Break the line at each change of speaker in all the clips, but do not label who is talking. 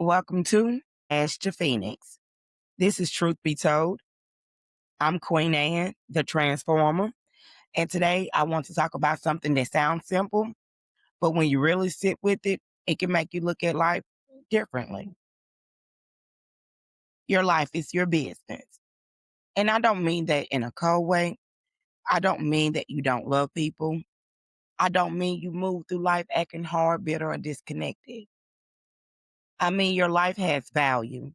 Welcome to Master Phoenix. This is Truth Be Told. I'm Queen Anne, the Transformer, and today I want to talk about something that sounds simple, but when you really sit with it, it can make you look at life differently. Your life is your business. And I don't mean that in a cold way. I don't mean that you don't love people. I don't mean you move through life acting hard, bitter, or disconnected. I mean your life has value.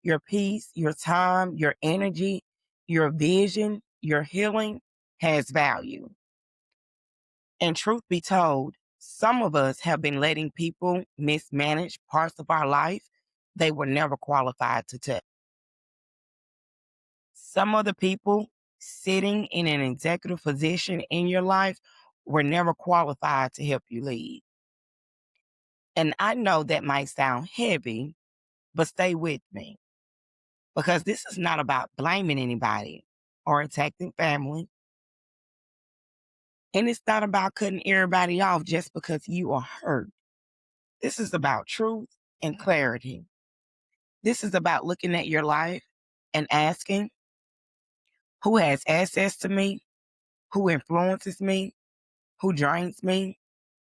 Your peace, your time, your energy, your vision, your healing has value. And truth be told, some of us have been letting people mismanage parts of our life they were never qualified to touch. Some of the people sitting in an executive position in your life were never qualified to help you lead. And I know that might sound heavy, but stay with me. Because this is not about blaming anybody or attacking family. And it's not about cutting everybody off just because you are hurt. This is about truth and clarity. This is about looking at your life and asking, who has access to me? Who influences me? Who drains me?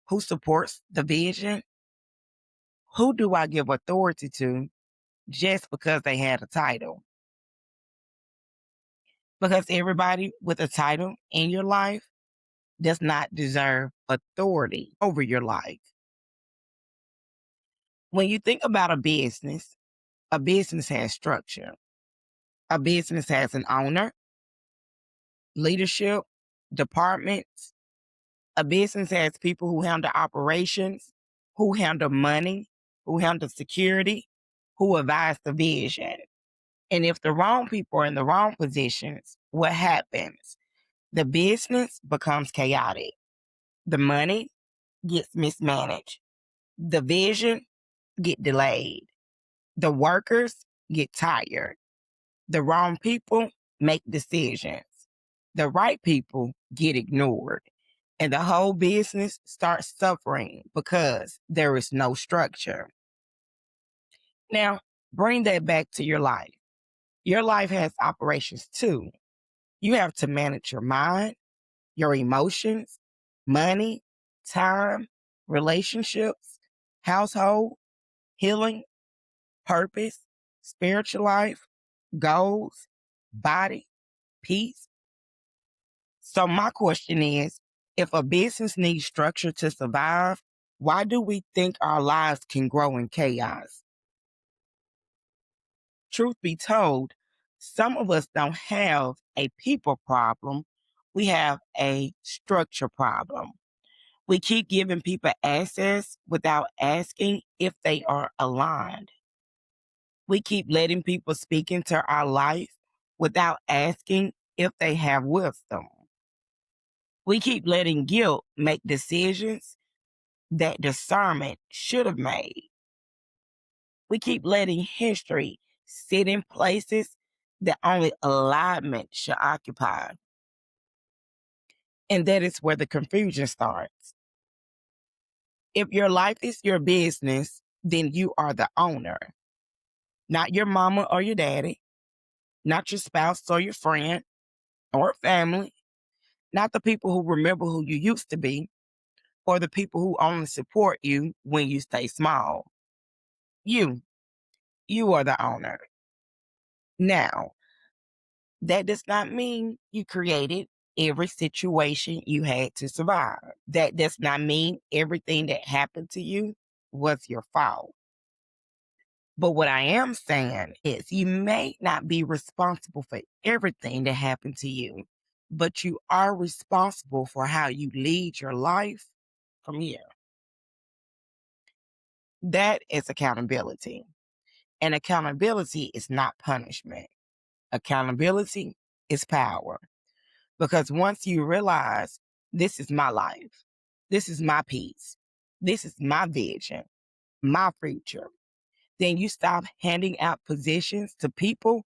Who supports the vision? Who do I give authority to just because they had a title? Because everybody with a title in your life does not deserve authority over your life. When you think about a business has structure. A business has an owner, leadership, departments. A business has people who handle operations, who handle money, who handle security, who advise the vision. And if the wrong people are in the wrong positions, what happens? The business becomes chaotic. The money gets mismanaged. The vision get delayed. The workers get tired. The wrong people make decisions. The right people get ignored. And the whole business starts suffering because there is no structure. Now, bring that back to your life. Your life has operations too. You have to manage your mind, your emotions, money, time, relationships, household, healing, purpose, spiritual life, goals, body, peace. So my question is, if a business needs structure to survive, why do we think our lives can grow in chaos? Truth be told, some of us don't have a people problem. We have a structure problem. We keep giving people access without asking if they are aligned. We keep letting people speak into our life without asking if they have wisdom. We keep letting guilt make decisions that discernment should have made. We keep letting history sit in places that only alignment should occupy. And that is where the confusion starts. If your life is your business, then you are the owner, not your mama or your daddy, not your spouse or your friend or family, not the people who remember who you used to be, or the people who only support you when you stay small. You are the owner. Now, that does not mean you created every situation you had to survive. That does not mean everything that happened to you was your fault. But what I am saying is you may not be responsible for everything that happened to you, but you are responsible for how you lead your life from here. That is accountability. And accountability is not punishment. Accountability is power. Because once you realize this is my life, this is my peace, this is my vision, my future, then you stop handing out positions to people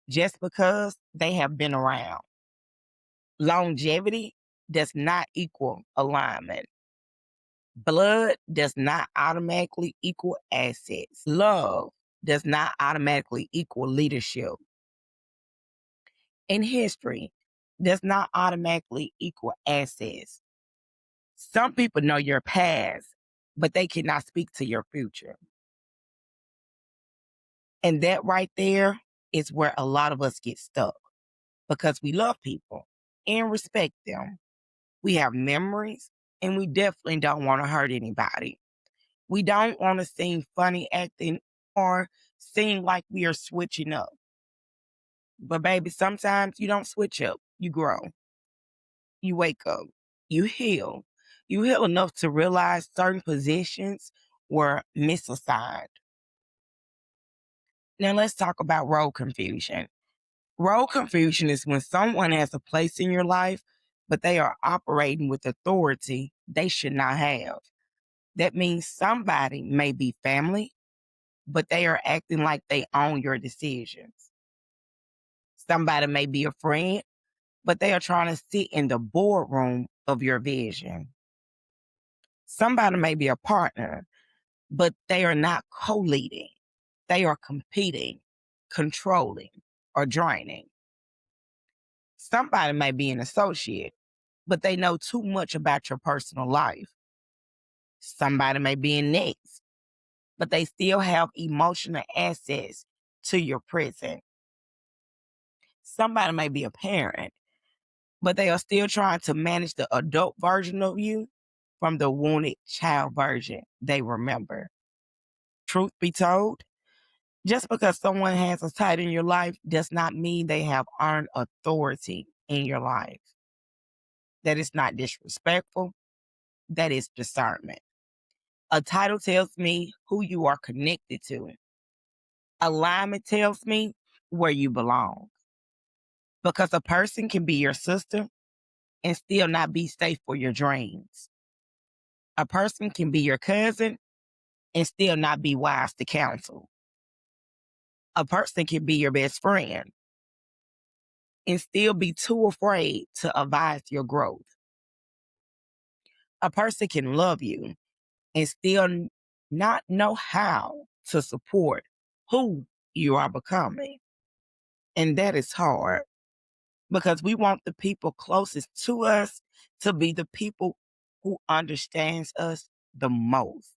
just because they have been around. Longevity does not equal alignment. Blood does not automatically equal assets. Love does not automatically equal leadership. And history does not automatically equal assets. Some people know your past, but they cannot speak to your future. And that right there is where a lot of us get stuck because we love people and respect them. We have memories and we definitely don't want to hurt anybody. We don't want to seem funny acting or seem like we are switching up. But baby, sometimes you don't switch up. You grow. You wake up. You heal. You heal enough to realize certain positions were misassigned. Now let's talk about role confusion. Role confusion is when someone has a place in your life, but they are operating with authority they should not have. That means somebody may be family, but they are acting like they own your decisions. Somebody may be a friend, but they are trying to sit in the boardroom of your vision. Somebody may be a partner, but they are not co-leading. They are competing, controlling, or draining. Somebody may be an associate, but they know too much about your personal life. Somebody may be in next, but they still have emotional access to your present. Somebody may be a parent, but they are still trying to manage the adult version of you from the wounded child version they remember. Truth be told, just because someone has a title in your life does not mean they have earned authority in your life. That is not disrespectful. That is discernment. A title tells me who you are connected to. Alignment tells me where you belong. Because a person can be your sister and still not be safe for your dreams. A person can be your cousin and still not be wise to counsel. A person can be your best friend and still be too afraid to advise your growth. A person can love you and still not know how to support who you are becoming. And that is hard because we want the people closest to us to be the people who understands us the most.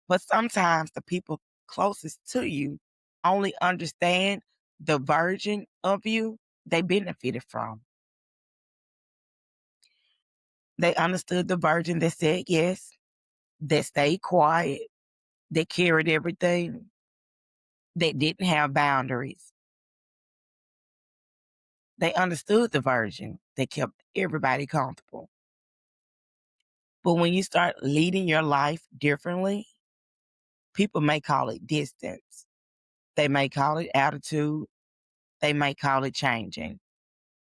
But sometimes the people closest to you only understand the version of you they benefited from. They understood the version that said yes, that stayed quiet, that carried everything, that didn't have boundaries. They understood the version that kept everybody comfortable. But when you start leading your life differently, people may call it distance. They may call it attitude. They may call it changing.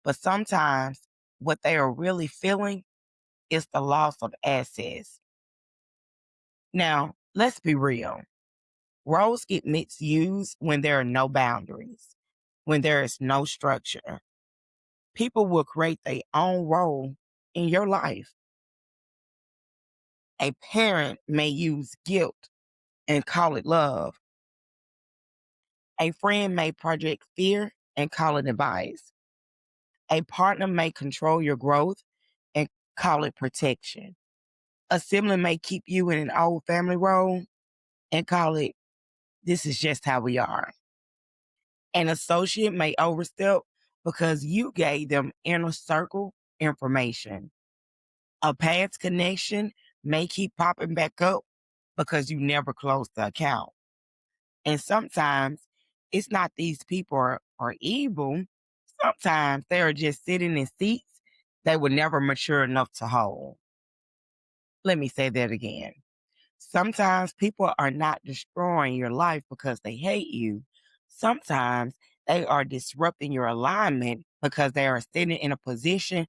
But sometimes what they are really feeling is the loss of access. Now, let's be real. Roles get misused when there are no boundaries, when there is no structure. People will create their own role in your life. A parent may use guilt and call it love. A friend may project fear and call it advice. A partner may control your growth and call it protection. A sibling may keep you in an old family role and call it, this is just how we are. An associate may overstep because you gave them inner circle information. A past connection may keep popping back up because you never closed the account. And sometimes it's not these people are evil. Sometimes they are just sitting in seats they were never mature enough to hold. Let me say that again. Sometimes people are not destroying your life because they hate you. Sometimes they are disrupting your alignment because they are sitting in a position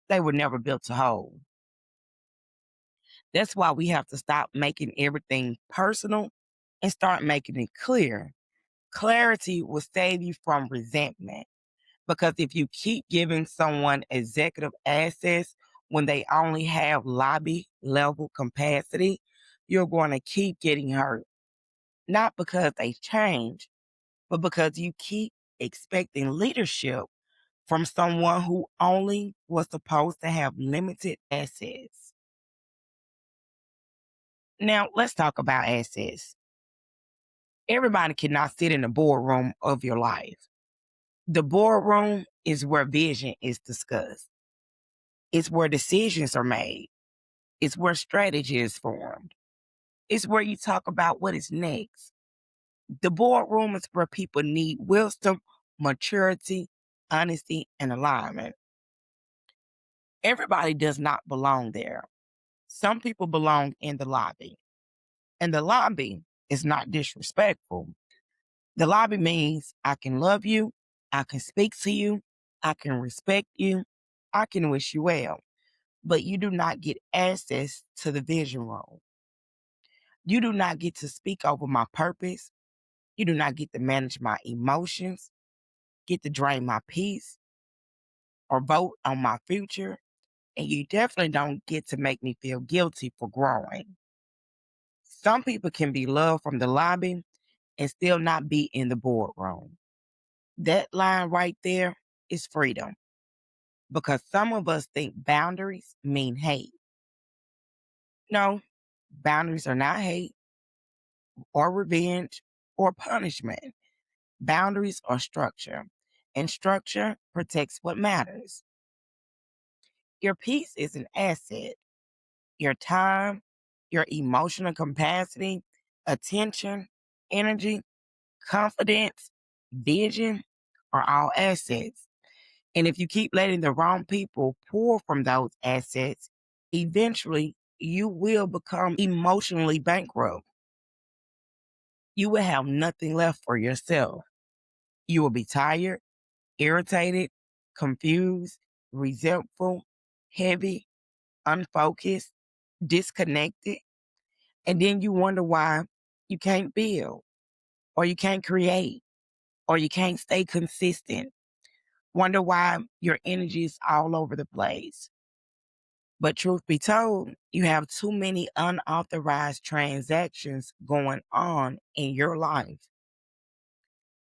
they were never built to hold. That's why we have to stop making everything personal and start making it clear. Clarity will save you from resentment because if you keep giving someone executive access when they only have lobby level capacity, you're going to keep getting hurt. Not because they change, but because you keep expecting leadership from someone who only was supposed to have limited assets. Now, let's talk about assets. Everybody cannot sit in the boardroom of your life. The boardroom is where vision is discussed. It's where decisions are made. It's where strategy is formed. It's where you talk about what is next. The boardroom is where people need wisdom, maturity, honesty, and alignment. Everybody does not belong there. Some people belong in the lobby. And the lobby is not disrespectful. The lobby means I can love you, I can speak to you, I can respect you, I can wish you well, but you do not get access to the vision room. You do not get to speak over my purpose. You do not get to manage my emotions, get to drain my peace, or vote on my future. And you definitely don't get to make me feel guilty for growing. Some people can be loved from the lobby and still not be in the boardroom. That line right there is freedom because some of us think boundaries mean hate. No, boundaries are not hate or revenge or punishment. Boundaries are structure, and structure protects what matters. Your peace is an asset. Your time, your emotional capacity, attention, energy, confidence, vision are all assets. And if you keep letting the wrong people pour from those assets, eventually you will become emotionally bankrupt. You will have nothing left for yourself. You will be tired, irritated, confused, resentful, heavy, unfocused, disconnected. And then you wonder why you can't build, or you can't create, or you can't stay consistent. Wonder why your energy is all over the place. But truth be told, you have too many unauthorized transactions going on in your life.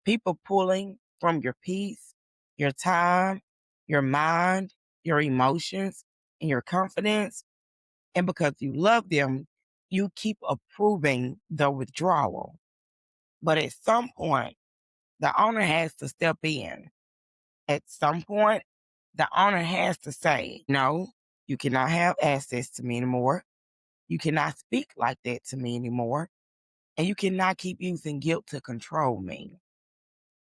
People pulling from your peace, your time, your mind, your emotions, and your confidence. And because you love them, you keep approving the withdrawal. But at some point, the owner has to step in. At some point, the owner has to say, no, you cannot have access to me anymore. You cannot speak like that to me anymore. And you cannot keep using guilt to control me.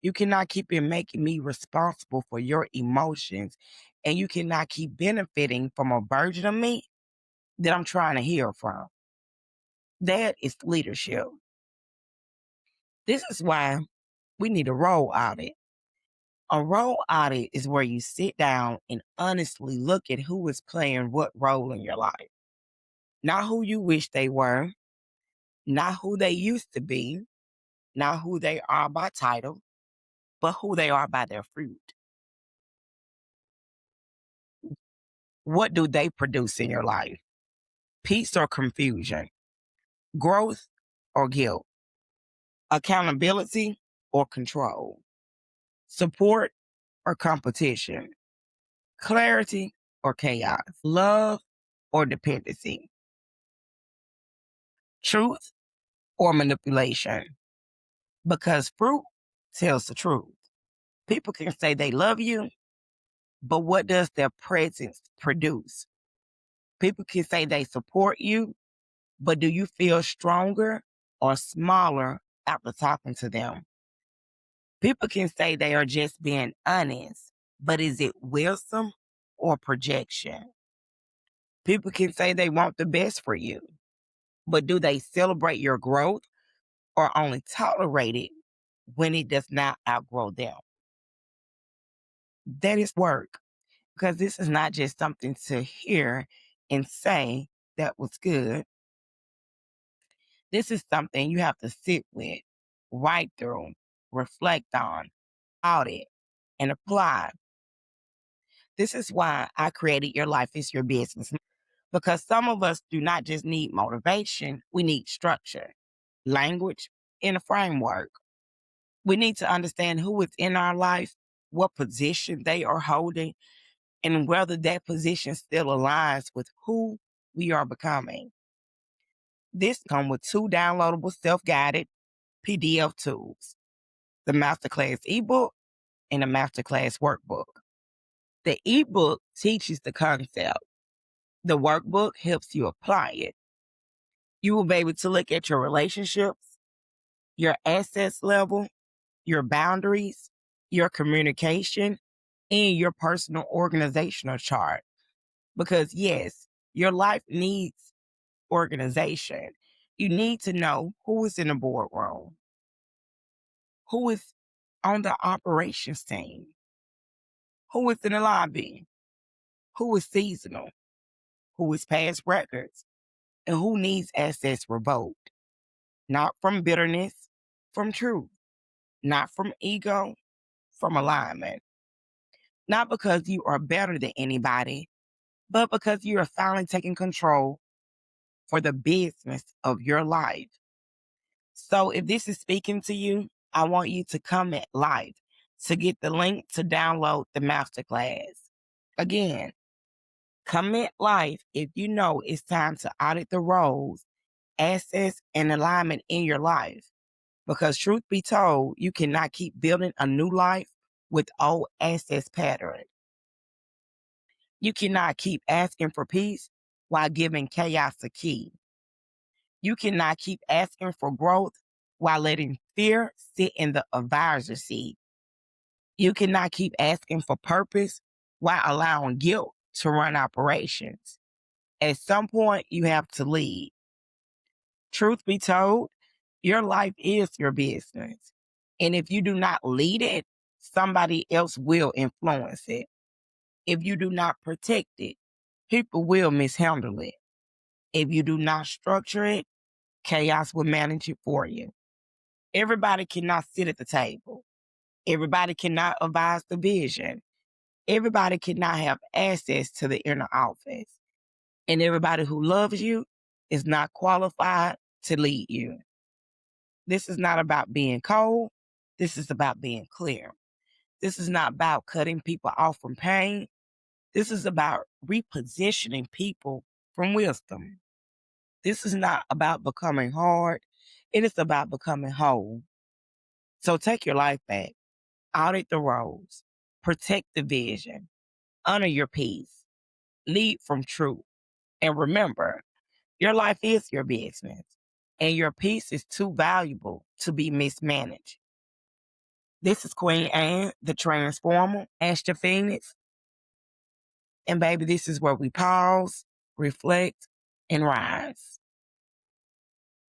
You cannot keep making me responsible for your emotions. And you cannot keep benefiting from a version of me that I'm trying to heal from. That is leadership. This is why we need a role audit. A role audit is where you sit down and honestly look at who is playing what role in your life. Not who you wish they were, not who they used to be, not who they are by title, but who they are by their fruit. What do they produce in your life? Peace or confusion? Growth or guilt? Accountability or control? Support or competition? Clarity or chaos? Love or dependency? Truth or manipulation? Because fruit tells the truth. People can say they love you, but what does their presence produce? People can say they support you, but do you feel stronger or smaller after talking to them? People can say they are just being honest, but is it wisdom or projection? People can say they want the best for you, but do they celebrate your growth or only tolerate it when it does not outgrow them? That is work because this is not just something to hear and say that was good. This is something you have to sit with, write through, reflect on, audit, and apply. This is why I created Your Life is Your Business. Because some of us do not just need motivation, we need structure, language, and a framework. We need to understand who is in our life, what position they are holding, and whether that position still aligns with who we are becoming. This comes with 2 downloadable self-guided PDF tools, the Master Class ebook and the Master Class Workbook. The ebook teaches the concept. The workbook helps you apply it. You will be able to look at your relationships, your assets level, your boundaries, your communication, and your personal organizational chart. Because yes, your life needs organization. You need to know who is in the boardroom, who is on the operations team, who is in the lobby, who is seasonal, who is past records, and who needs assets revoked. Not from bitterness, from truth. Not from ego, from alignment. Not because you are better than anybody, but because you are finally taking control for the business of your life. So if this is speaking to you, I want you to comment live to get the link to download the masterclass. Again, comment live if you know it's time to audit the roles, assets, and alignment in your life. Because truth be told, you cannot keep building a new life with old assets pattern. You cannot keep asking for peace while giving chaos a key. You cannot keep asking for growth while letting fear sit in the advisor seat. You cannot keep asking for purpose while allowing guilt to run operations. At some point, you have to lead. Truth be told, your life is your business. And if you do not lead it, somebody else will influence it. If you do not protect it, people will mishandle it. If you do not structure it, chaos will manage it for you. Everybody cannot sit at the table. Everybody cannot advise the vision. Everybody cannot have access to the inner office. And everybody who loves you is not qualified to lead you. This is not about being cold. This is about being clear. This is not about cutting people off from pain. This is about repositioning people from wisdom. This is not about becoming hard. It is about becoming whole. So take your life back. Audit the roles. Protect the vision. Honor your peace. Lead from truth. And remember, your life is your business. And your peace is too valuable to be mismanaged. This is Queen Anne, the Transformer, Ashton Phoenix. And baby, this is where we pause, reflect, and rise.